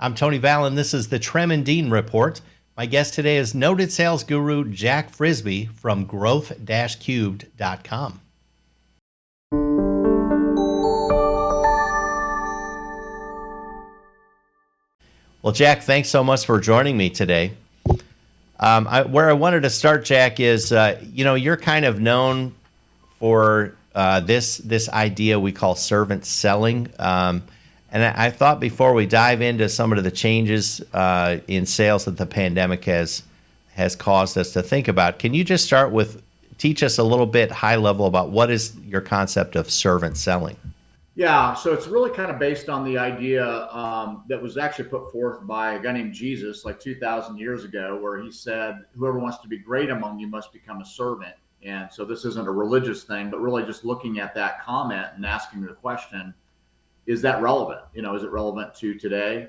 I'm Tony Valle, and this is the Trem and Dean Report. My guest today is noted sales guru Jack Frisby from growth-cubed.com. Well, Jack, thanks so much for joining me today. Where I wanted to start, Jack, is you're kind of known for this idea we call servant selling. And I thought before we dive into some of the changes in sales that the pandemic has caused us to think about, can you just start with teach us a little bit high level about what is your concept of servant selling? Yeah, so it's really kind of based on the idea that was actually put forth by a guy named Jesus like 2,000 years ago, where he said, whoever wants to be great among you must become a servant. And so this isn't a religious thing, but really just looking at that comment and asking the question, is that relevant? Is it relevant to today?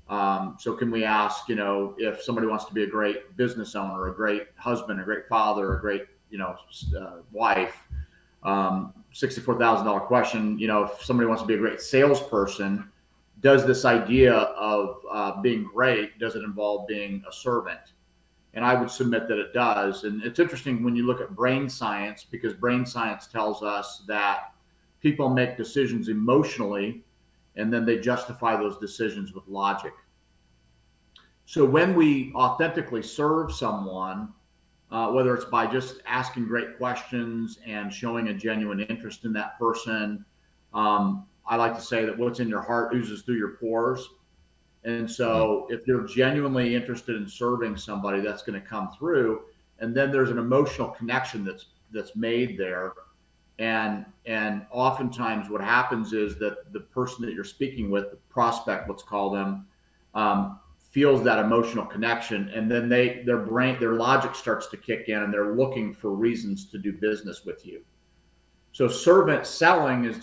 So can we ask, if somebody wants to be a great business owner, a great husband, a great father, a great, wife, $64,000 question, if somebody wants to be a great salesperson, does this idea of being great, does it involve being a servant? And I would submit that it does. And it's interesting when you look at brain science, because brain science tells us that people make decisions emotionally and then they justify those decisions with logic. So when we authentically serve someone, whether it's by just asking great questions and showing a genuine interest in that person, I like to say that what's in your heart oozes through your pores. And so if you're genuinely interested in serving somebody, that's going to come through. And then there's an emotional connection that's made there. And oftentimes what happens is that the person that you're speaking with, the prospect, let's call them, feels that emotional connection, and then their logic starts to kick in, and they're looking for reasons to do business with you. So servant selling is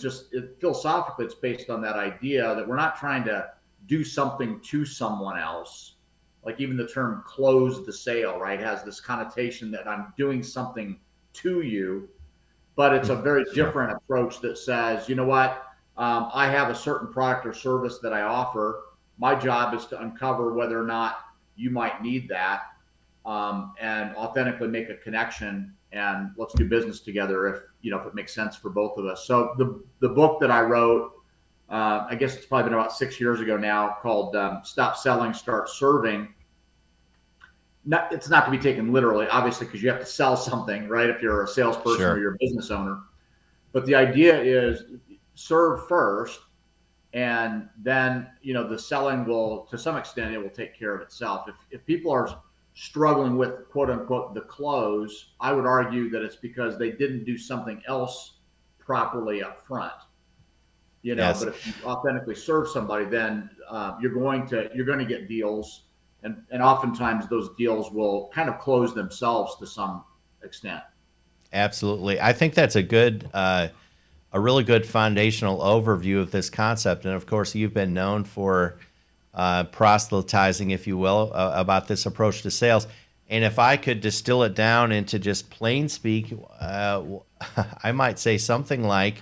philosophically, it's based on that idea that we're not trying to do something to someone else. Like even the term close the sale, right, has this connotation that I'm doing something to you, but it's a very different approach that says, you know what, I have a certain product or service that I offer. My job is to uncover whether or not you might need that, and authentically make a connection, and let's do business together if it makes sense for both of us. So the book that I wrote, I guess it's probably been about 6 years ago now, called Stop Selling, Start Serving. It's not to be taken literally, obviously, because you have to sell something, right? If you're a salesperson Sure. or you're a business owner. But the idea is serve first, and then the selling will, to some extent, it will take care of itself. If people are struggling with quote unquote the close, I would argue that it's because they didn't do something else properly up front. Yes. But if you authentically serve somebody, then you're going to get deals, and oftentimes those deals will kind of close themselves to some extent. Absolutely. I think that's a really good foundational overview of this concept. And of course, you've been known for proselytizing, if you will, about this approach to sales. And if I could distill it down into just plain speak, I might say something like,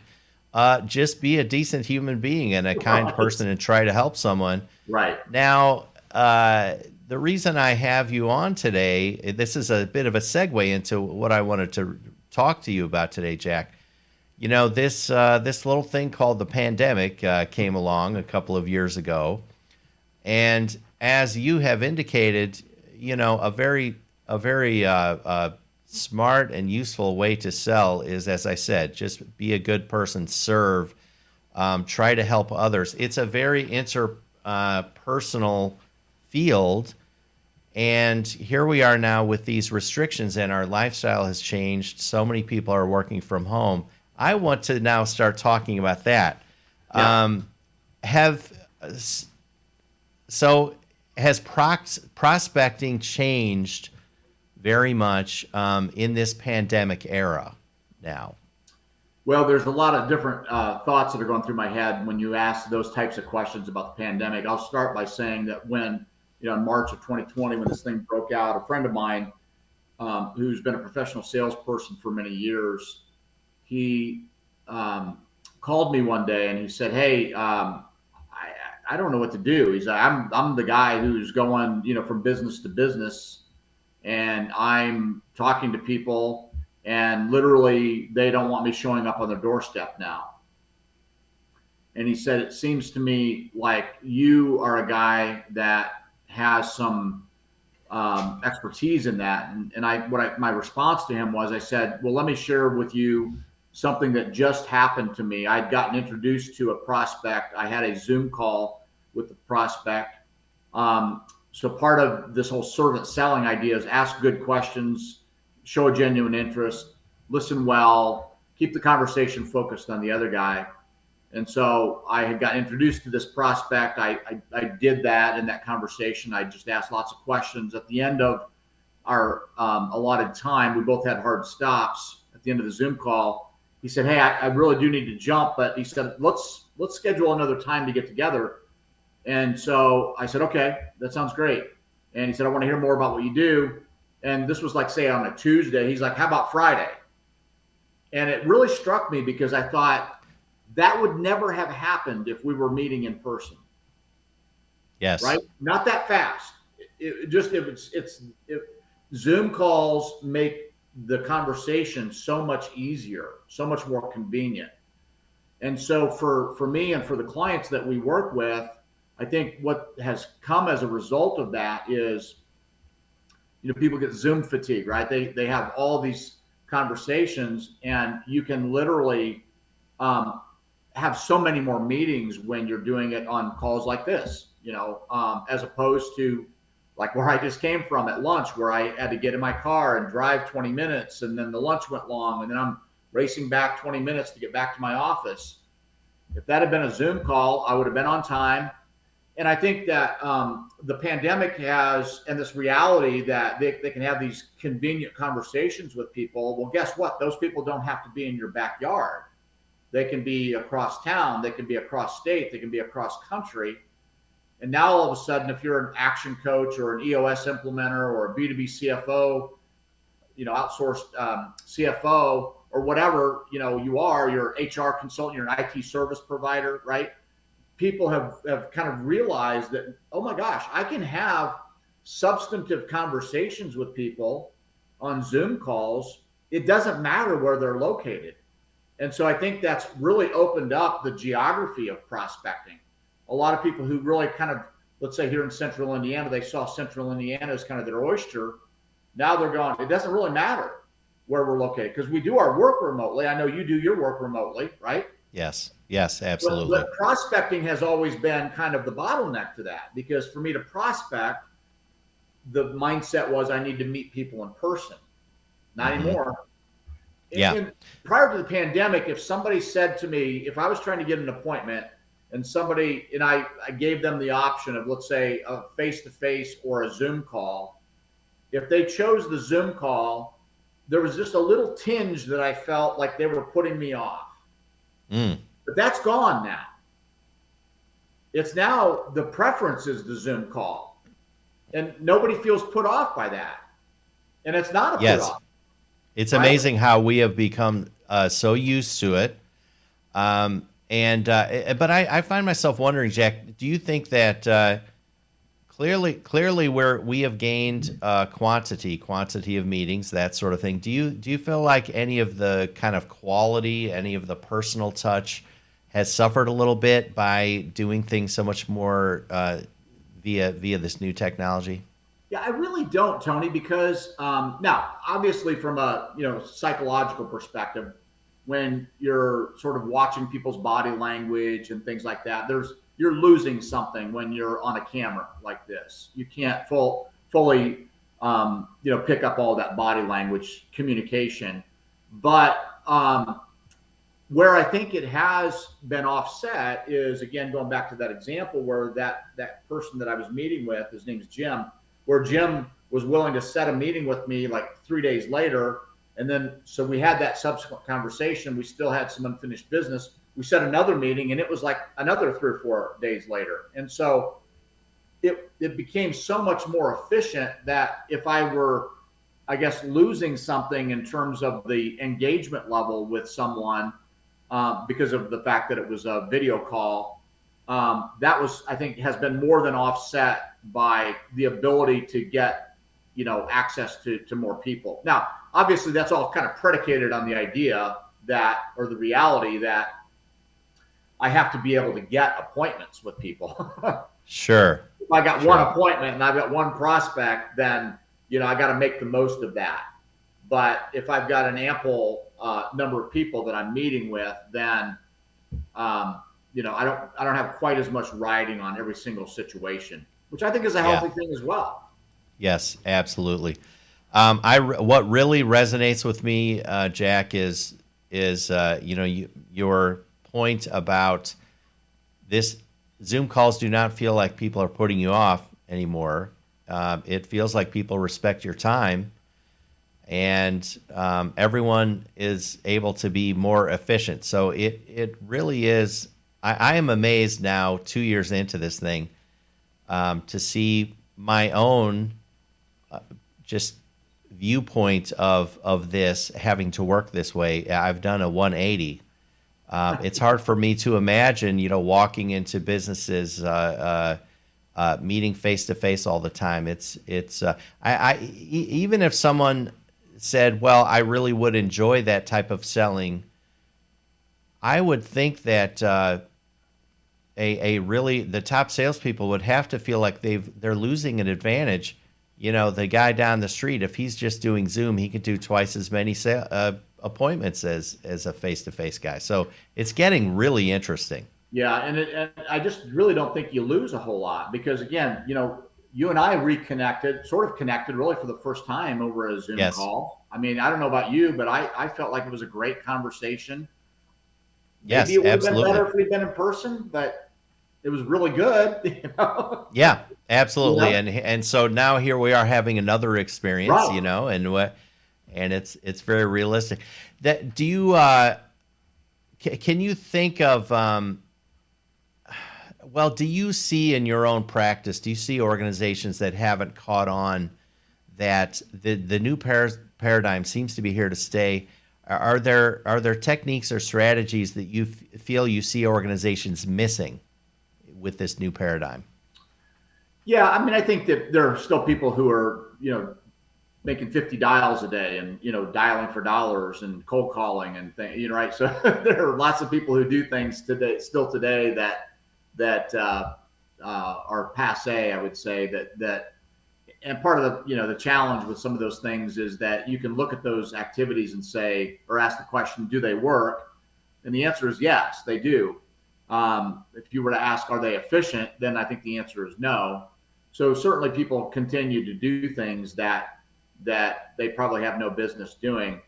just be a decent human being and a kind person and try to help someone. Right. Now, the reason I have you on today, this is a bit of a segue into what I wanted to talk to you about today, Jack. This little thing called the pandemic came along a couple of years ago, and as you have indicated, a very smart and useful way to sell is, as I said, just be a good person, serve, try to help others. It's a very interpersonal field. And here we are now with these restrictions, and our lifestyle has changed. So many people are working from home. I want to now start talking about that. Yeah. Has prospecting changed very much in this pandemic era now? Well, there's a lot of different thoughts that are going through my head when you ask those types of questions about the pandemic. I'll start by saying that when, in March of 2020, when this thing broke out, a friend of mine who's been a professional salesperson for many years, he called me one day and he said, "Hey, I don't know what to do. He's like, I'm the guy who's going, from business to business, and I'm talking to people, and literally they don't want me showing up on their doorstep now. And he said, it seems to me like you are a guy that has some expertise in that. And my response to him was, I said, well, let me share with you something that just happened to me. I'd gotten introduced to a prospect. I had a Zoom call with the prospect. So part of this whole servant selling idea is ask good questions, show a genuine interest, listen well, keep the conversation focused on the other guy. And so I had got introduced to this prospect. I did that in that conversation. I just asked lots of questions. At the end of our allotted time, we both had hard stops. At the end of the Zoom call, he said, hey, I really do need to jump. But he said, let's schedule another time to get together. And so I said, okay, that sounds great. And he said, I want to hear more about what you do. And this was like, say, on a Tuesday. He's like, how about Friday? And it really struck me because I thought, that would never have happened if we were meeting in person. Yes. Right? Not that fast. Zoom calls make the conversation so much easier, so much more convenient. And so for me and for the clients that we work with, I think what has come as a result of that is, people get Zoom fatigue, right? They have all these conversations, and you can literally have so many more meetings when you're doing it on calls like this, as opposed to like where I just came from at lunch, where I had to get in my car and drive 20 minutes, and then the lunch went long, and then I'm racing back 20 minutes to get back to my office. If that had been a Zoom call, I would have been on time. And I think that the pandemic has, and this reality that they can have these convenient conversations with people. Well, guess what? Those people don't have to be in your backyard. They can be across town, they can be across state, they can be across country. And now all of a sudden, if you're an action coach or an EOS implementer or a B2B CFO, outsourced CFO or whatever, you're an HR consultant, you're an IT service provider, right? People have kind of realized that, oh my gosh, I can have substantive conversations with people on Zoom calls. It doesn't matter where they're located. And so I think that's really opened up the geography of prospecting. A lot of people who really kind of, let's say here in central Indiana, they saw central Indiana as kind of their oyster. Now they're going, it doesn't really matter where we're located because we do our work remotely. I know you do your work remotely, right? Yes, absolutely. But prospecting has always been kind of the bottleneck to that, because for me to prospect, the mindset was I need to meet people in person. Not anymore. Yeah. And prior to the pandemic, if somebody said to me, if I was trying to get an appointment and I gave them the option of, let's say, a face-to-face or a Zoom call, if they chose the Zoom call, there was just a little tinge that I felt like they were putting me off. But that's gone now. It's now the preference is the Zoom call, and nobody feels put off by that. And it's not a put off. It's amazing how we have become so used to it. But I find myself wondering, Jack, do you think that clearly where we have gained quantity of meetings, that sort of thing, do you feel like any of the kind of quality, any of the personal touch has suffered a little bit by doing things so much more via this new technology? Yeah, I really don't, Tony, because now, obviously, from a psychological perspective, when you're sort of watching people's body language and things like that, you're losing something when you're on a camera like this. You can't fully pick up all that body language communication. But where I think it has been offset is, again, going back to that example where that person that I was meeting with, his name is Jim, where Jim was willing to set a meeting with me like 3 days later. And then, so we had that subsequent conversation. We still had some unfinished business. We set another meeting, and it was like another 3 or 4 days later. And so it became so much more efficient that if I were, I guess, losing something in terms of the engagement level with someone because of the fact that it was a video call, that was, I think, has been more than offset by the ability to get, access to more people. Now, obviously, that's all kind of predicated on the idea that, or the reality that I have to be able to get appointments with people. Sure. If I got one Sure. appointment and I've got one prospect, then, I got to make the most of that. But if I've got an ample number of people that I'm meeting with, then I don't have quite as much riding on every single situation, which I think is a Yeah. healthy thing as well. Yes, absolutely. What really resonates with me, Jack, is your point about this. Zoom calls do not feel like people are putting you off anymore. It feels like people respect your time, and everyone is able to be more efficient. So it really is. I am amazed now, 2 years into this thing, to see my own just viewpoint of this having to work this way. I've done a 180. It's hard for me to imagine, walking into businesses, meeting face to face all the time. Even if someone said, "Well, I really would enjoy that type of selling," I would think that a really the top salespeople would have to feel like they're losing an advantage. The guy down the street, if he's just doing Zoom, he could do twice as many appointments as a face-to-face guy. So it's getting really interesting. Yeah, and I just really don't think you lose a whole lot because, again, you and I sort of connected really for the first time over a Zoom Yes. call. I mean, I don't know about you, but I felt like it was a great conversation. Maybe Yes, it would have been absolutely. better if we'd been in person, but it was really good. Yeah, You absolutely. know? And so now here we are having another experience, Right. and it's very realistic. That do you can you think of well, do you see in your own practice, do you see organizations that haven't caught on that the new paradigm seems to be here to stay? Are there techniques or strategies that you feel you see organizations missing with this new paradigm? Yeah, I mean, I think that there are still people who are, making 50 dials a day and, dialing for dollars and cold calling and things, right? So there are lots of people who do things today that are passe, I would say that, and part of the challenge with some of those things is that you can look at those activities and say, or ask the question, do they work? And the answer is yes, they do. If you were to ask, are they efficient? Then I think the answer is no. So certainly people continue to do things that they probably have no business doing.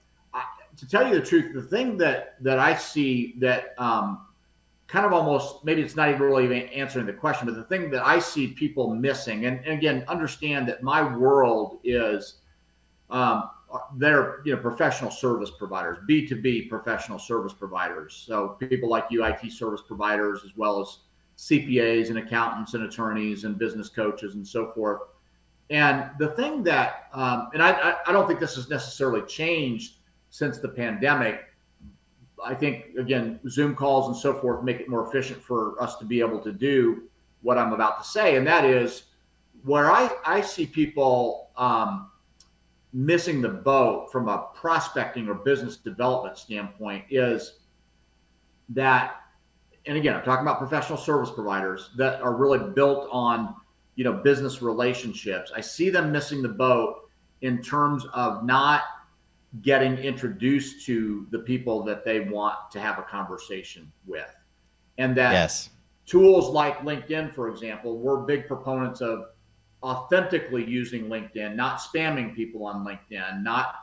To tell you the truth, the thing that I see that kind of almost, maybe it's not even really answering the question, but the thing that I see people missing, and again, understand that my world is they're professional service providers, B2B professional service providers. So people like you, IT service providers, as well as CPAs and accountants and attorneys and business coaches and so forth. And the thing that, and I don't think this has necessarily changed since the pandemic. I think, again, Zoom calls and so forth make it more efficient for us to be able to do what I'm about to say. And that is where I see people missing the boat from a prospecting or business development standpoint is that, and again, I'm talking about professional service providers that are really built on, business relationships. I see them missing the boat in terms of not getting introduced to the people that they want to have a conversation with. And that Yes. tools like LinkedIn, for example, we're big proponents of authentically using LinkedIn, not spamming people on LinkedIn, not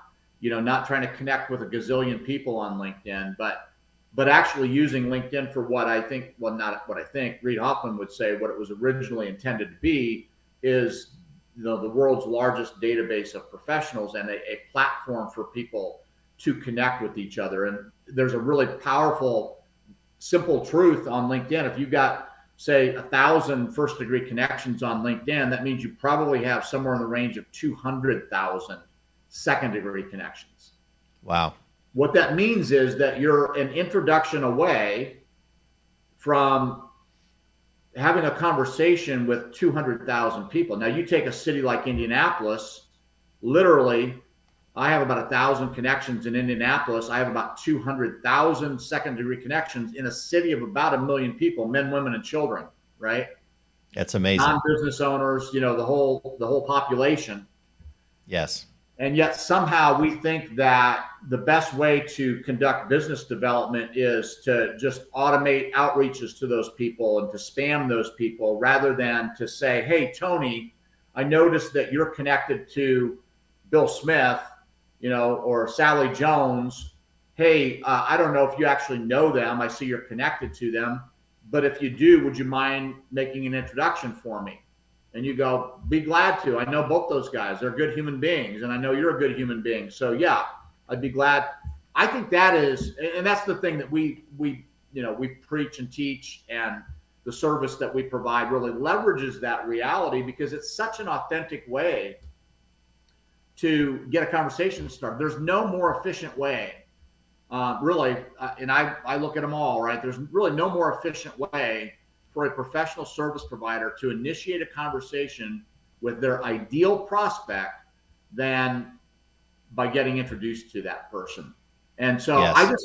trying to connect with a gazillion people on LinkedIn, but actually using LinkedIn for what I think, well, not what I think, Reid Hoffman would say what it was originally intended to be is, the world's largest database of professionals and a platform for people to connect with each other. And there's a really powerful, simple truth on LinkedIn. If you've got, say, 1,000 first-degree connections on LinkedIn, that means you probably have somewhere in the range of 200,000 second-degree connections. Wow. What that means is that you're an introduction away from having a conversation with 200,000 people. Now, you take a city like Indianapolis, literally, I have about 1,000 connections in Indianapolis. I have about 200,000 second-degree connections in a city of about 1 million people, men, women, and children, right? That's amazing. Non-business owners, the whole population. Yes. And yet somehow we think that the best way to conduct business development is to just automate outreaches to those people and to spam those people rather than to say, hey, Tony, I noticed that you're connected to Bill Smith, or Sally Jones. Hey, I don't know if you actually know them. I see you're connected to them. But if you do, would you mind making an introduction for me? And you go, be glad to. I know both those guys. They're good human beings, and I know you're a good human being. So yeah, I'd be glad. I think that is, and that's the thing that we preach and teach, and the service that we provide really leverages that reality because it's such an authentic way to get a conversation started. There's no more efficient way, really, and I look at them all, right? There's really no more efficient way for a professional service provider to initiate a conversation with their ideal prospect than by getting introduced to that person. And so Yes.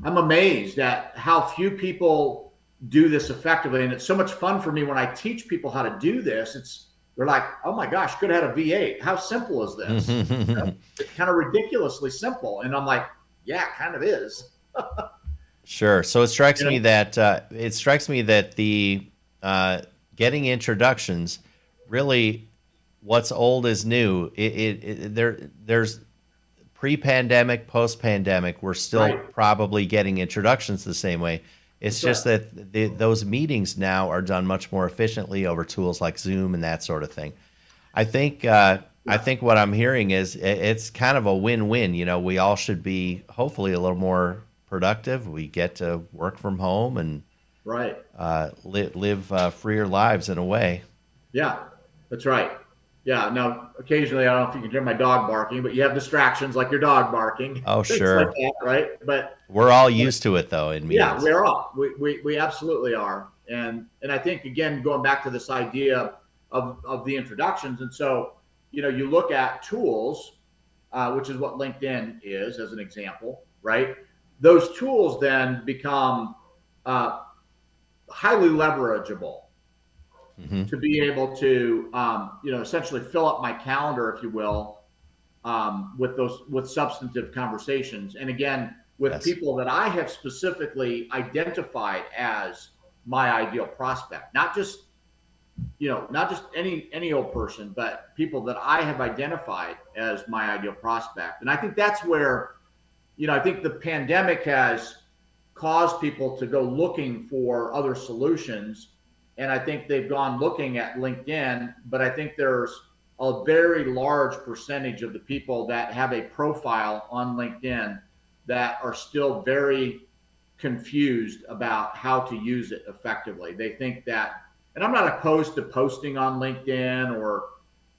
I'm amazed at how few people do this effectively. And it's so much fun for me when I teach people how to do this. They're like, oh my gosh, could have had a V8. How simple is this? It's kind of ridiculously simple. And I'm like, yeah, it kind of is. Sure. So it strikes You know? me that the getting introductions really, what's old is new. There's pre-pandemic, post-pandemic, we're still Right. probably getting introductions the same way. It's That's just right. that those meetings now are done much more efficiently over tools like Zoom and that sort of thing. I think I Yeah. think what I'm hearing is it's kind of a win-win. We all should be hopefully a little more productive. We get to work from home and Right. live freer lives in a way. Yeah, that's right. Yeah. Now, occasionally, I don't know if you can hear my dog barking, but you have distractions like your dog barking, Oh, things like sure. that, right? We're all used to it though in Yeah, meetings. we're all. We absolutely are. And I think again, going back to this idea of the introductions, and so you look at tools, which is what LinkedIn is, as an example, right? Those tools then become uh, highly leverageable Hmm. to be able to essentially fill up my calendar, if you will, with substantive conversations. And again, with Yes. people that I have specifically identified as my ideal prospect, not just any old person, but people that I have identified as my ideal prospect. And I think that's where, I think the pandemic has caused people to go looking for other solutions. And I think they've gone looking at LinkedIn, but I think there's a very large percentage of the people that have a profile on LinkedIn that are still very confused about how to use it effectively. They think that, and I'm not opposed to posting on LinkedIn or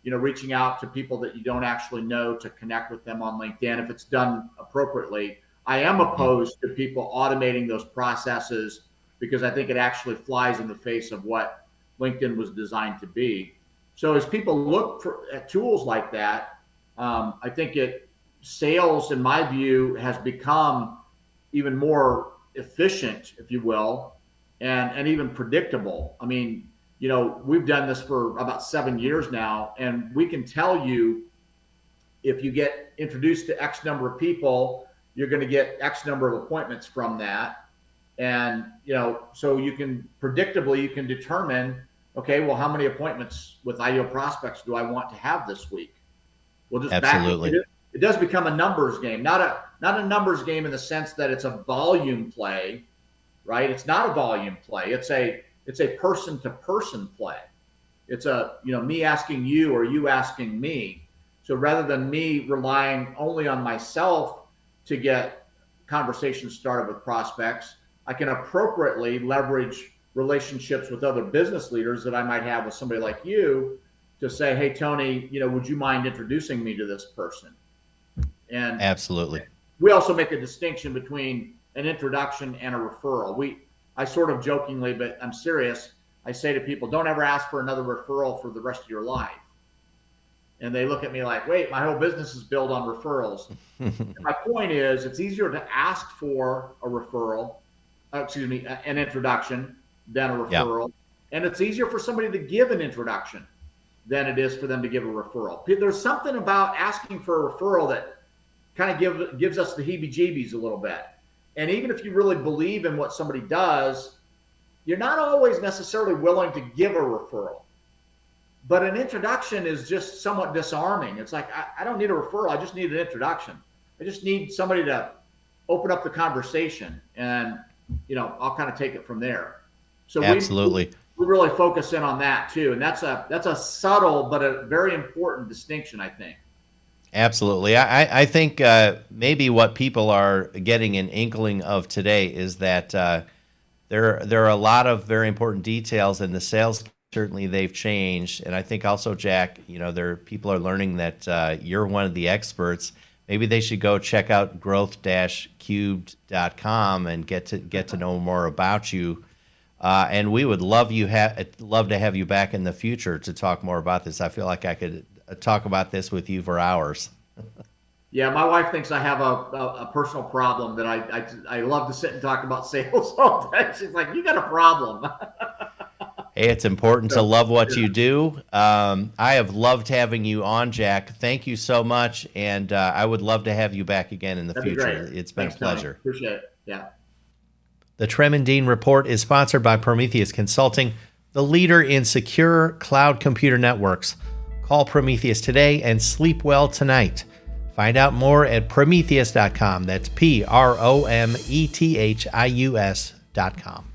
reaching out to people that you don't actually know to connect with them on LinkedIn if it's done appropriately. I am Hmm. opposed to people automating those processes because I think it actually flies in the face of what LinkedIn was designed to be. So as people look at tools like that, I think sales, in my view, has become even more efficient, if you will, and even predictable. I mean, we've done this for about 7 years now, and we can tell you if you get introduced to X number of people, you're going to get X number of appointments from that. And, so you can determine, okay, well, how many appointments with ideal prospects do I want to have this week? We'll just back it. Absolutely. It does become a numbers game, not a numbers game in the sense that it's a volume play, right? It's not a volume play. It's a person to person play. It's me asking you or you asking me. So rather than me relying only on myself to get conversations started with prospects, I can appropriately leverage relationships with other business leaders that I might have with somebody like you to say, hey, Tony, would you mind introducing me to this person? And Absolutely. we also make a distinction between an introduction and a referral. I sort of jokingly, but I'm serious, I say to people, don't ever ask for another referral for the rest of your life. And they look at me like, wait, my whole business is built on referrals. My point is, it's easier to ask for a referral, an introduction than a referral. Yep. And it's easier for somebody to give an introduction than it is for them to give a referral. There's something about asking for a referral that kind of gives us the heebie-jeebies a little bit. And even if you really believe in what somebody does, you're not always necessarily willing to give a referral. But an introduction is just somewhat disarming. It's like, I don't need a referral. I just need an introduction. I just need somebody to open up the conversation, and, I'll kind of take it from there. So absolutely. We really focus in on that too. And that's a subtle, but a very important distinction, I think. Absolutely. I think maybe what people are getting an inkling of today is that there are a lot of very important details in the sales. Certainly they've changed. And I think also, Jack, people are learning that you're one of the experts. Maybe they should go check out growth-cubed.com and get to know more about you. And we would love to have you back in the future to talk more about this. I feel like I could talk about this with you for hours. Yeah, my wife thinks I have a personal problem that I love to sit and talk about sales all day. She's like, you got a problem. Hey, it's important to love what you do. I have loved having you on, Jack. Thank you so much, and I would love to have you back again in the future. It's been a pleasure. Tony. Appreciate it. Yeah. The Tremendine Report is sponsored by Prometheus Consulting, the leader in secure cloud computer networks. Call Prometheus today and sleep well tonight. Find out more at Prometheus.com. That's Prometheus.com.